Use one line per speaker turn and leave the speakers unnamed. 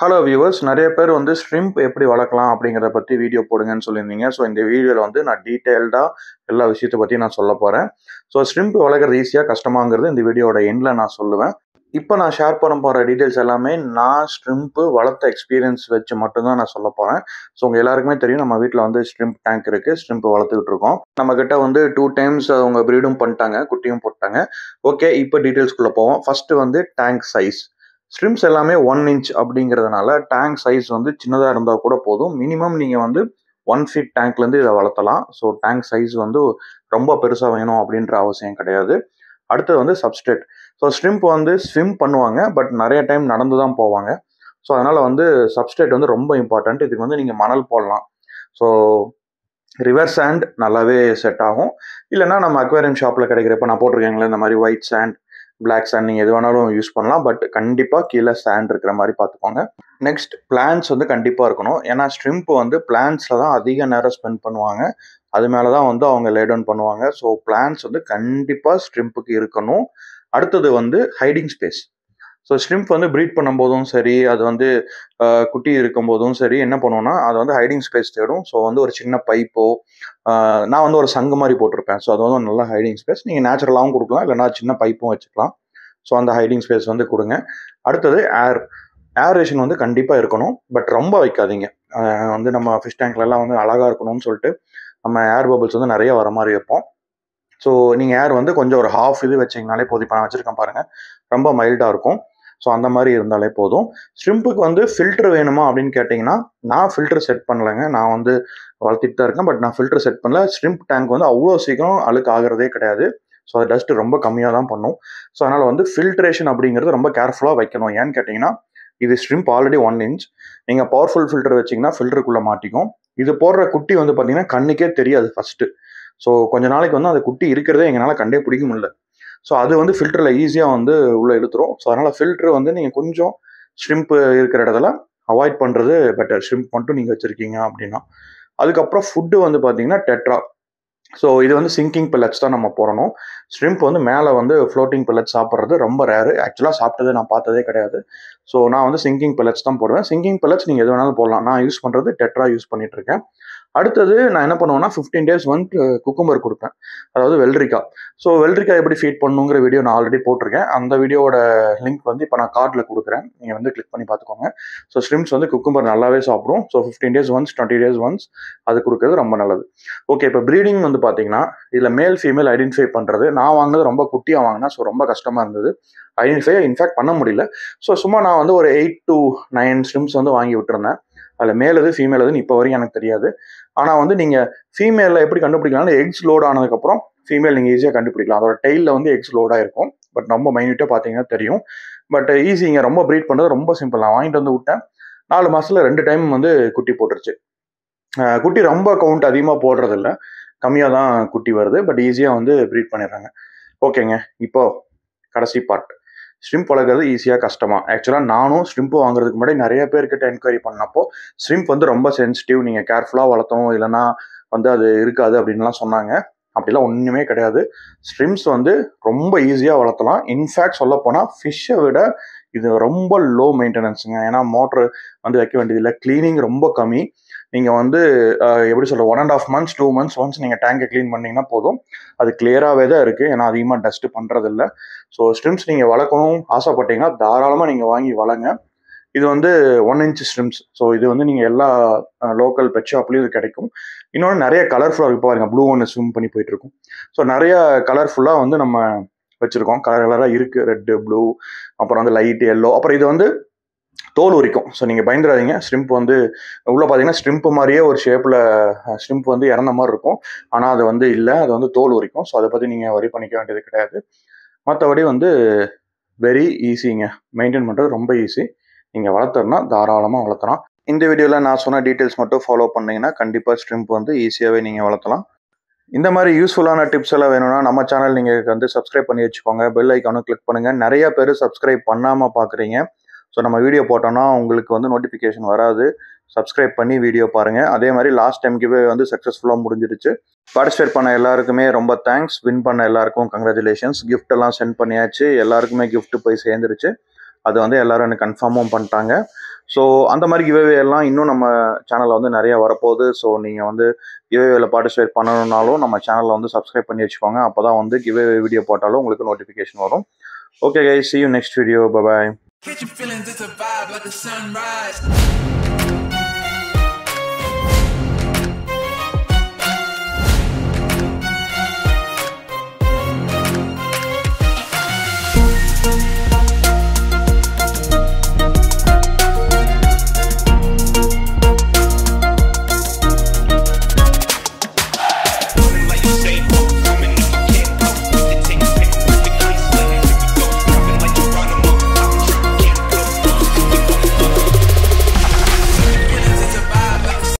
Hello viewers, நிறைய பேர் வந்து ஷ்ரிம்ப் எப்படி வளர்க்கலாம் அப்படிங்கிறத பற்றி வீடியோ போடுங்கன்னு சொல்லியிருந்தீங்க. ஸோ இந்த வீடியோவில் வந்து நான் டீட்டெயில்டாக எல்லா விஷயத்தை பற்றி நான் சொல்ல போகிறேன். ஸோ ஷ்ரிம்ப் வளர்க்குறது ஈஸியாக கஷ்டமாங்கிறது இந்த வீடியோட எண்டில் நான் சொல்லுவேன். இப்போ நான் ஷேர் பண்ண போகிற டீட்டெயில்ஸ் எல்லாமே நான் ஷ்ரிம்ப் வளர்த்த எக்ஸ்பீரியன்ஸ் வச்சு மட்டும்தான் நான் சொல்ல போகிறேன். ஸோ உங்கள் எல்லாருக்குமே தெரியும், நம்ம வீட்டில் வந்து ஷ்ரிம்ப் டேங்க் இருக்குது, ஷ்ரிம்ப் வளர்த்துக்கிட்டு இருக்கோம். நம்மக்கிட்ட வந்து 2 டைம்ஸ் அவங்க ப்ரீடும் பண்ணிட்டாங்க, குட்டியும் போட்டாங்க. ஓகே, இப்போ டீட்டெயில்ஸ்குள்ளே போவோம். ஃபஸ்ட்டு வந்து டேங்க் சைஸ். ஸ்ட்ரிம்ஸ் எல்லாமே 1 இன்ச் அப்படிங்கிறதுனால டேங்க் சைஸ் வந்து சின்னதாக இருந்தால் கூட போதும். மினிமம் நீங்கள் வந்து 1 ஃபீட் டேங்க்லேருந்து இதை வளர்த்தலாம். ஸோ டேங்க் சைஸ் வந்து ரொம்ப பெருசாக வேணும் அப்படின்ற அவசியம் கிடையாது. அடுத்தது வந்து சப்ஸ்ட்ரேட். ஸோ ஸ்ட்ரிம்ப் வந்து ஸ்விம் பண்ணுவாங்க, பட் நிறைய டைம் நடந்து தான் போவாங்க. ஸோ அதனால் வந்து சப்ஸ்ட்ரேட் வந்து ரொம்ப இம்பார்ட்டண்ட். இதுக்கு வந்து நீங்கள் மணல் போடலாம். ஸோ ரிவர் சாண்ட் நல்லாவே செட் ஆகும். இல்லைனா நம்ம அக்வேரியம் ஷாப்பில் கிடைக்கிற, இப்போ நான் போட்டிருக்கேங்களே இந்த மாதிரி ஒயிட் சாண்ட், பிளாக் சாண்ட், நீங்கள் எது வேணாலும் யூஸ் பண்ணலாம். பட் கண்டிப்பாக கீழே சாண்ட் இருக்கிற மாதிரி பார்த்துக்கோங்க. நெக்ஸ்ட், பிளான்ஸ் வந்து கண்டிப்பாக இருக்கணும். ஏன்னா ஸ்ட்ரிம்ப் வந்து பிளான்ஸில் தான் அதிக நேரம் ஸ்பெண்ட் பண்ணுவாங்க. அது மேலே தான் வந்து அவங்க லே டவுன் பண்ணுவாங்க. ஸோ பிளான்ஸ் வந்து கண்டிப்பாக ஸ்ட்ரிம்ப்புக்கு இருக்கணும். அடுத்தது வந்து ஹைடிங் ஸ்பேஸ். ஸோ ஸ்ட்ரிம்ப் வந்து ப்ரீட் பண்ணும்போதும் சரி, அது வந்து குட்டி இருக்கும்போதும் சரி என்ன பண்ணுவோம்னா, அது வந்து ஹைடிங் ஸ்பேஸ் தேடும். ஸோ வந்து ஒரு சின்ன பைப்போ, நான் வந்து ஒரு சங்கு மாதிரி போட்டிருப்பேன். ஸோ அது வந்து நல்ல ஹைடிங் ஸ்பேஸ். நீங்கள் நேச்சுரலாகவும் கொடுக்கலாம், இல்லைனா சின்ன பைப்பும் வச்சுக்கலாம். ஸோ அந்த ஹைடிங் ஸ்பேஸ் வந்து கொடுங்க. அடுத்தது ஏரேஷன் வந்து கண்டிப்பாக இருக்கணும். பட் ரொம்ப வைக்காதீங்க. வந்து நம்ம ஃபிஷ் டேங்க்லலாம் வந்து அழகாக இருக்கணும்னு சொல்லிட்டு நம்ம ஏர் பபிள்ஸ் வந்து நிறைய வர மாதிரி வைப்போம். ஸோ நீங்கள் ஏர் வந்து கொஞ்சம் ஒரு ஹாஃப் இது வச்சிங்கனாலே போதும். இப்போ நான் வச்சுருக்கேன் பாருங்கள், ரொம்ப மைல்டாக இருக்கும். ஸோ அந்த மாதிரி இருந்தாலே போதும். ஸ்ட்ரிம்ப்புக்கு வந்து ஃபில்டர் வேணுமா அப்படின்னு கேட்டிங்கன்னா, நான் ஃபில்டர் செட் பண்ணலைங்க. நான் வந்து வளர்த்திட்டு தான் இருக்கேன், பட் நான் ஃபில்டர் செட் பண்ணல. ஸ்ட்ரிம்ப் டேங்க் வந்து அவ்வளோ சீக்கிரம் அழுக்கு ஆகிறதே கிடையாது. ஸோ அது டஸ்ட் ரொம்ப கம்மியாக தான் பண்ணும். ஸோ அதனால் வந்து ஃபில்ட்ரேஷன் அப்படிங்கிறது ரொம்ப கேர்ஃபுல்லாக வைக்கணும். ஏன்னு கேட்டிங்கன்னா, இது ஸ்ட்ரிம்ப் ஆல்ரெடி 1 இன்ச். நீங்கள் பவர்ஃபுல் ஃபில்டர் வச்சிங்கன்னா ஃபில்டருக்குள்ளே மாட்டிக்கும். இது போடுற குட்டி வந்து பார்த்தீங்கன்னா கண்ணுக்கே தெரியாது ஃபஸ்ட்டு. ஸோ கொஞ்ச நாளைக்கு வந்து அந்த குட்டி இருக்கிறதே எங்களால் கண்டே பிடிக்க முடியல. ஸோ அது வந்து ஃபில்டரில் ஈஸியாக வந்து உள்ளே இழுத்துரும். ஸோ அதனால் ஃபில்ட்ரு வந்து நீங்கள் கொஞ்சம் ஷ்ரிம்ப் இருக்கிற இடத்துல அவாய்ட் பண்ணுறது பெட்டர். ஷ்ரிம்ப் மட்டும் நீங்கள் வச்சுருக்கீங்க அப்படின்னா. அதுக்கப்புறம் ஃபுட்டு வந்து பார்த்தீங்கன்னா டெட்ரா. ஸோ இது வந்து சிங்கிங் பெல்லட்ஸ் தான் நம்ம போடணும். ஷ்ரிம்ப் வந்து மேலே வந்து ஃப்ளோட்டிங் பெல்லட்ஸ் சாப்பிட்றது ரொம்ப ரேரு. ஆக்சுவலாக சாப்பிட்டதே நான் பார்த்ததே கிடையாது. ஸோ நான் வந்து சிங்கிங் பெல்லட்ஸ் தான் போடுவேன். சிங்கிங் பெல்லட்ஸ் நீங்கள் எது வேணாலும் போடலாம். நான் யூஸ் பண்ணுறது டெட்ரா யூஸ் பண்ணிட்டு இருக்கேன். அடுத்தது நான் என்ன பண்ணுவேன்னா 15 days வந்து குக்கும்பர் கொடுப்பேன், அதாவது வெள்ளரிக்காய். ஸோ வெள்ளரிக்காய் எப்படி ஃபீட் பண்ணுங்கிற வீடியோ நான் ஆல்ரெடி போட்டிருக்கேன். அந்த வீடியோட லிங்க் வந்து இப்போ நான் கார்டில் கொடுக்குறேன், நீங்கள் வந்து கிளிக் பண்ணி பார்த்துக்கோங்க. ஸோ ஸ்ட்ரிம்ஸ் வந்து குக்கும்பர் நல்லாவே சாப்பிடும். So 15 days once, 20 days once அது கொடுக்குறது ரொம்ப நல்லது. ஓகே, இப்போ ப்ரீடிங் வந்து பார்த்தீங்கன்னா இதில் மேல் ஃபீமேல் ஐடென்டிஃபை பண்ணுறது, நான் வாங்கினது ரொம்ப குட்டியாக வாங்கினேன். ஸோ ரொம்ப கஷ்டமாக இருந்தது. ஐடென்டிஃபை இன்ஃபேக்ட் பண்ண முடியல. ஸோ சும்மா நான் வந்து ஒரு 8 to 9 ஸ்ட்ரிம்ஸ் வந்து வாங்கி விட்டுருந்தேன். அதில் மேல் எது ஃபீமேல் எதுன்னு இப்போ வரைக்கும் எனக்கு தெரியாது. ஆனால் வந்து நீங்கள் ஃபீமேலில் எப்படி கண்டுபிடிக்கலாம்னா, எக்ஸ் லோட் ஆனதுக்கப்புறம் ஃபீமேல் நீங்கள் ஈஸியாக கண்டுபிடிக்கலாம். அதோட டெய்லில் வந்து எக்ஸ் லோடாக இருக்கும். பட் ரொம்ப மைன்யூட்டாக பார்த்தீங்கன்னா தெரியும். பட் ஈஸிங்க, ரொம்ப ப்ரீட் பண்ணுறது ரொம்ப சிம்பிள். நான் வாங்கிட்டு வந்து விட்டேன், 4 மாதத்தில் 2 டைம் வந்து குட்டி போட்டுருச்சு. குட்டி ரொம்ப கவுண்ட் அதிகமாக போடுறதில்ல, கம்மியாக தான் குட்டி வருது. பட் ஈஸியாக வந்து ப்ரீட் பண்ணிடுறாங்க. ஓகேங்க, இப்போது கடைசி பார்ட். ஷ்ரிம்ப் வளர்க்குறது ஈஸியாக கஷ்டமா? ஆக்சுவலாக நானும் ஷ்ரிம்ப் வாங்குறதுக்கு முன்னாடி நிறைய பேர்கிட்ட என்கொயரி பண்ணப்போ ஷ்ரிம்ப் வந்து ரொம்ப சென்சிட்டிவ், நீங்கள் கேர்ஃபுல்லாக வளர்த்தணும், இல்லைனா வந்து அது இருக்காது அப்படின்லாம் சொன்னாங்க. அப்படிலாம் ஒன்றுமே கிடையாது. ஷ்ரிம்ப்ஸ் வந்து ரொம்ப ஈஸியாக வளர்த்தலாம். இன்ஃபேக்ட் சொல்லப்போனால் ஃபிஷ்ஷை விட இது ரொம்ப லோ மெயின்டெனன்ஸுங்க. ஏன்னா மோட்ரு வந்து வைக்க வேண்டியதில்லை, க்ளீனிங் ரொம்ப கம்மி. நீங்கள் வந்து எப்படி சொல்ல, 1.5 months 2 months ஒன்ஸ் நீங்கள் டேங்கை க்ளீன் பண்ணிங்கன்னா போதும். அது கிளியராகவே தான் இருக்குது. ஏன்னா அதிகமாக டஸ்ட்டு பண்ணுறதில்ல. ஸோ ஸ்ட்ரிம்ஸ் நீங்கள் வளர்க்கணும் ஆசைப்பட்டீங்கன்னா தாராளமாக நீங்கள் வாங்கி வளங்க. இது வந்து 1 inch ஸ்ட்ரிம்ஸ். ஸோ இது வந்து நீங்கள் எல்லா லோக்கல் பெட் ஷாப்லேயும் இது கிடைக்கும். இன்னொன்று நிறைய கலர்ஃபுல்லாக இருக்குது பாருங்கள். ப்ளூ ஒன்று ஸ்விம் பண்ணி போயிட்டுருக்கும். ஸோ நிறைய கலர்ஃபுல்லாக வந்து நம்ம வச்சுருக்கோம். கலர் கலராக இருக்குது, ரெட்டு, ப்ளூ, அப்புறம் வந்து லைட் எல்லோ. அப்புறம் இது வந்து தோல் உரிக்கும். ஸோ நீங்கள் பயந்துடாதீங்க. ஸ்ட்ரிம்ப் வந்து உள்ளே பார்த்தீங்கன்னா ஸ்ட்ரிம்ப் மாதிரியே ஒரு ஷேப்பில் ஸ்ட்ரிம்ப் வந்து இறந்த மாதிரி இருக்கும். ஆனால் அது வந்து இல்லை, அது வந்து தோல் உரிக்கும். ஸோ அதை பற்றி நீங்கள் வரி பண்ணிக்க வேண்டியது கிடையாது. மற்றபடி வந்து வெரி ஈஸிங்க. மெயின்டைன் பண்ணுறது ரொம்ப ஈஸி. நீங்கள் வளர்த்துறனா தாராளமாக வளர்த்தலாம். இந்த வீடியோவில் நான் சொன்ன டீட்டெயில்ஸ் மட்டும் ஃபாலோ பண்ணிங்கன்னா கண்டிப்பாக ஸ்ட்ரிம்ப் வந்து ஈஸியாகவே நீங்கள் வளர்த்தலாம். இந்த மாதிரி யூஸ்ஃபுல்லான டிப்ஸ் எல்லாம் வேணும்னா நம்ம சேனல் நீங்கள் வந்து சப்ஸ்கிரைப் பண்ணி வச்சுக்கோங்க. பெல் ஐக்கானும் கிளிக் பண்ணுங்கள். நிறைய பேர் சப்ஸ்கிரைப் பண்ணாமல் பார்க்குறீங்க. ஸோ நம்ம வீடியோ போட்டோன்னா உங்களுக்கு வந்து நோட்டிஃபிகேஷன் வராது. சப்ஸ்கிரைப் பண்ணி வீடியோ பாருங்கள். அதே மாதிரி லாஸ்ட் டைம் கிவ்வே வந்து சக்ஸஸ்ஃபுல்லாக முடிஞ்சிருச்சு. பார்ட்டிசிபேட் பண்ண எல்லாருக்குமே ரொம்ப தேங்க்ஸ். வின் பண்ண எல்லாருக்கும் கங்க்ராச்சுலேஷன்ஸ். கிஃப்ட் எல்லாம் சென்ட் பண்ணியாச்சு. எல்லாருக்குமே கிஃப்ட் போய் சேர்ந்துருச்சு. அது வந்து எல்லோரும் எனக்கு கன்ஃபார்மும் பண்ணிட்டாங்க. ஸோ அந்த மாதிரி கிவ்அவே எல்லாம் இன்னும் நம்ம சேனலில் வந்து நிறைய வரப்போகுது. ஸோ நீங்கள் வந்து கிவ்அவேல பார்ட்டிசிபேட் பண்ணணுன்னாலும் நம்ம சேனலில் வந்து சப்ஸ்கிரைப் பண்ணி வச்சுக்கோங்க. அப்போ தான் வந்து கிவ்அவே வீடியோ போட்டாலும் உங்களுக்கு நோட்டிஃபிகேஷன் வரும். Okay guys, see you next video. Bye bye.